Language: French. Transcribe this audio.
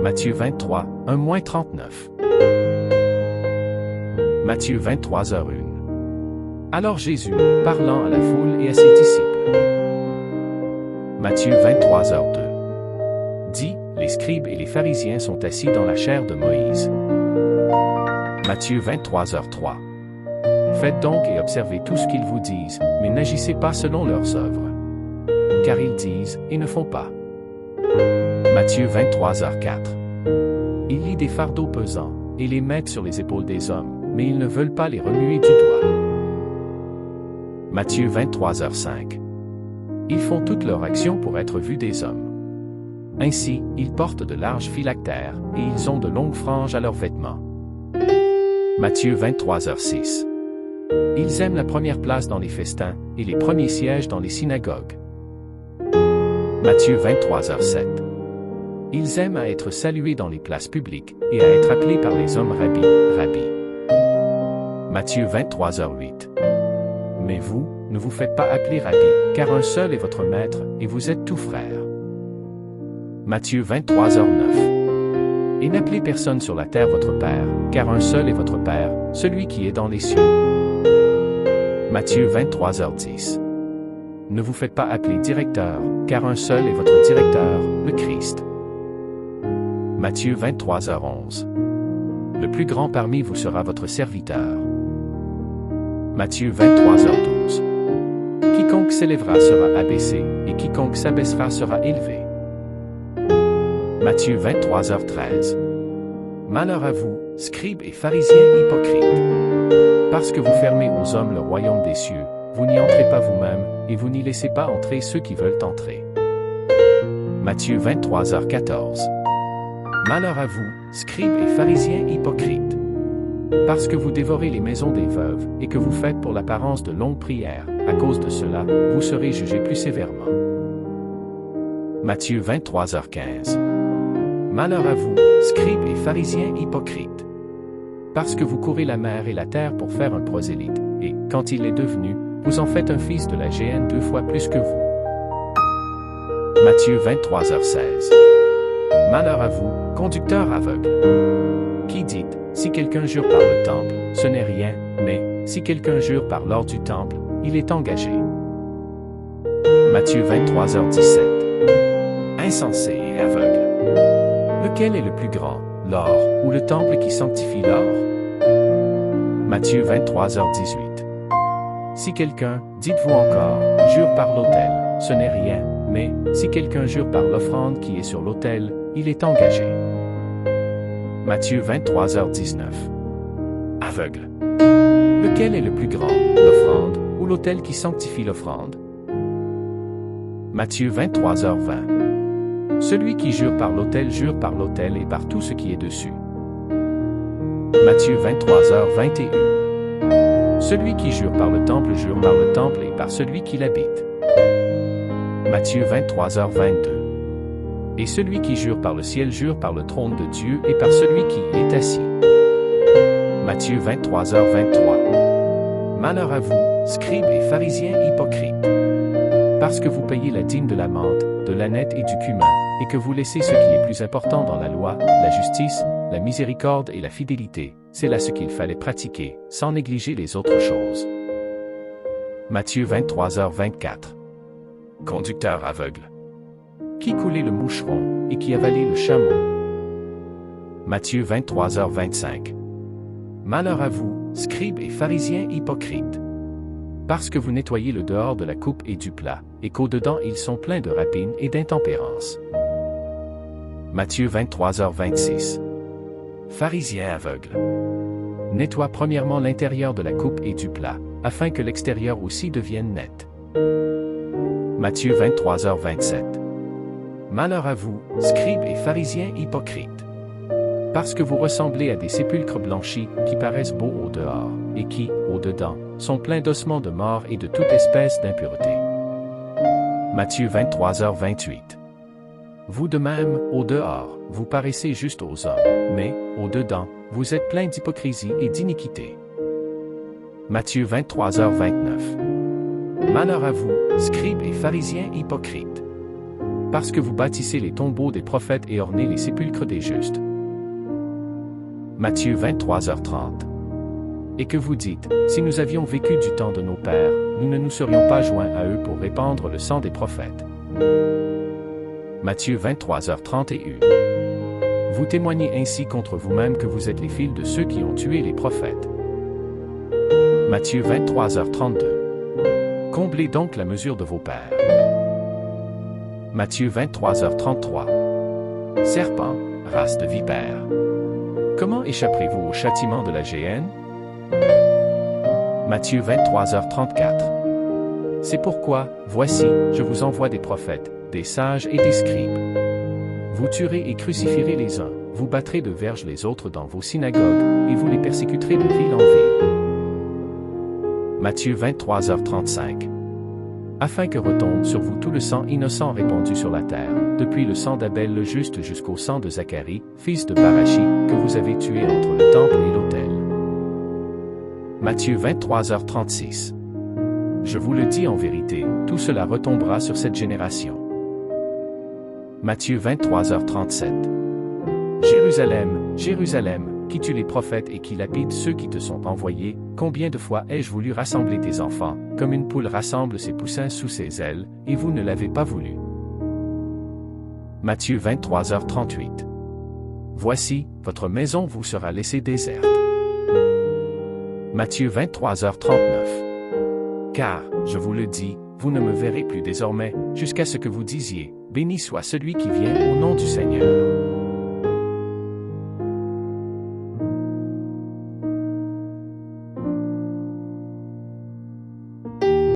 Matthieu 23, 1-39. Matthieu 23h1. Alors Jésus, parlant à la foule et à ses disciples. Matthieu 23h2. Dit, les scribes et les pharisiens sont assis dans la chaire de Moïse. Matthieu 23h3. Faites donc et observez tout ce qu'ils vous disent, mais n'agissez pas selon leurs œuvres. Car ils disent et ne font pas. Matthieu 23h4. Ils lient des fardeaux pesants, et les mettent sur les épaules des hommes, mais ils ne veulent pas les remuer du doigt. Matthieu 23h5. Ils font toutes leurs actions pour être vus des hommes. Ainsi, ils portent de larges phylactères, et ils ont de longues franges à leurs vêtements. Matthieu 23h6. Ils aiment la première place dans les festins, et les premiers sièges dans les synagogues. Matthieu 23h7. Ils aiment à être salués dans les places publiques, et à être appelés par les hommes Rabbi, Rabbi. Matthieu 23h8. Mais vous, ne vous faites pas appeler Rabbi, car un seul est votre maître, et vous êtes tous frères. Matthieu 23h9. Et n'appelez personne sur la terre votre Père, car un seul est votre Père, celui qui est dans les cieux. Matthieu 23h10. Ne vous faites pas appeler directeur, car un seul est votre directeur, le Christ. Matthieu 23h11. Le plus grand parmi vous sera votre serviteur. Matthieu 23h12. Quiconque s'élèvera sera abaissé, et quiconque s'abaissera sera élevé. Matthieu 23h13. Malheur à vous, scribes et pharisiens hypocrites. Parce que vous fermez aux hommes le royaume des cieux, vous n'y entrez pas vous-même, et vous n'y laissez pas entrer ceux qui veulent entrer. Matthieu 23h14. Malheur à vous, scribes et pharisiens hypocrites. Parce que vous dévorez les maisons des veuves, et que vous faites pour l'apparence de longues prières, à cause de cela, vous serez jugés plus sévèrement. Matthieu 23h15. Malheur à vous, scribes et pharisiens hypocrites. Parce que vous courez la mer et la terre pour faire un prosélyte, et, quand il est devenu, vous en faites un fils de la géhenne 2 fois plus que vous. Matthieu 23h16. Malheur à vous, conducteurs aveugles. Qui dites, si quelqu'un jure par le temple, ce n'est rien, mais, si quelqu'un jure par l'or du temple, il est engagé. Matthieu 23h17. Insensés et aveugles. Lequel est le plus grand, l'or, ou le temple qui sanctifie l'or? Matthieu 23h18. Si quelqu'un, dites-vous encore, jure par l'autel, ce n'est rien, mais, si quelqu'un jure par l'offrande qui est sur l'autel, il est engagé. Matthieu 23h19. Aveugle. Lequel est le plus grand, l'offrande, ou l'autel qui sanctifie l'offrande? Matthieu 23h20. Celui qui jure par l'autel et par tout ce qui est dessus. Matthieu 23h21. Celui qui jure par le temple et par celui qui l'habite. Matthieu 23h22. Et celui qui jure par le ciel jure par le trône de Dieu et par celui qui y est assis. Matthieu 23h23. Malheur à vous, scribes et pharisiens hypocrites. Parce que vous payez la dîme de la menthe, de l'âneth et du cumin, et que vous laissez ce qui est plus important dans la loi, la justice, la miséricorde et la fidélité, c'est là ce qu'il fallait pratiquer, sans négliger les autres choses. Matthieu 23h24. Conducteur aveugle. Qui coulait le moucheron, et qui avalait le chameau? Matthieu 23h25. Malheur à vous, scribes et pharisiens hypocrites. Parce que vous nettoyez le dehors de la coupe et du plat, et qu'au-dedans ils sont pleins de rapine et d'intempérance. Matthieu 23h26. Pharisiens aveugles. Nettoie premièrement l'intérieur de la coupe et du plat, afin que l'extérieur aussi devienne net. Matthieu 23h27. Malheur à vous, scribes et pharisiens hypocrites. Parce que vous ressemblez à des sépulcres blanchis, qui paraissent beaux au dehors, et qui, au dedans, sont pleins d'ossements de mort et de toute espèce d'impureté. Matthieu 23h28. Vous de même, au dehors, vous paraissez juste aux hommes, mais, au dedans, vous êtes pleins d'hypocrisie et d'iniquité. Matthieu 23h29. Malheur à vous, scribes et pharisiens hypocrites. parce que vous bâtissez les tombeaux des prophètes et ornez les sépulcres des justes. Matthieu 23h30. Et que vous dites, si nous avions vécu du temps de nos pères, nous ne nous serions pas joints à eux pour répandre le sang des prophètes. Matthieu 23h31. Vous témoignez ainsi contre vous-même que vous êtes les fils de ceux qui ont tué les prophètes. Matthieu 23h32. Comblez donc la mesure de vos pères. Matthieu 23h33. Serpents, race de vipères. Comment échapperez-vous au châtiment de la géhenne? Matthieu 23h34. C'est pourquoi, voici, je vous envoie des prophètes, des sages et des scribes. Vous tuerez et crucifierez les uns, vous battrez de verges les autres dans vos synagogues, et vous les persécuterez de ville en ville. Matthieu 23h35. Afin que retombe sur vous tout le sang innocent répandu sur la terre, depuis le sang d'Abel le juste jusqu'au sang de Zacharie, fils de Barachi, que vous avez tué entre le temple et l'autel. Matthieu 23h36. Je vous le dis en vérité, tout cela retombera sur cette génération. Matthieu 23h37. Jérusalem, Jérusalem, qui tue les prophètes et qui lapide ceux qui te sont envoyés, combien de fois ai-je voulu rassembler tes enfants, comme une poule rassemble ses poussins sous ses ailes, et vous ne l'avez pas voulu. Matthieu 23h38. Voici, votre maison vous sera laissée déserte. Matthieu 23h39. Car, je vous le dis, vous ne me verrez plus désormais, jusqu'à ce que vous disiez, béni soit celui qui vient au nom du Seigneur.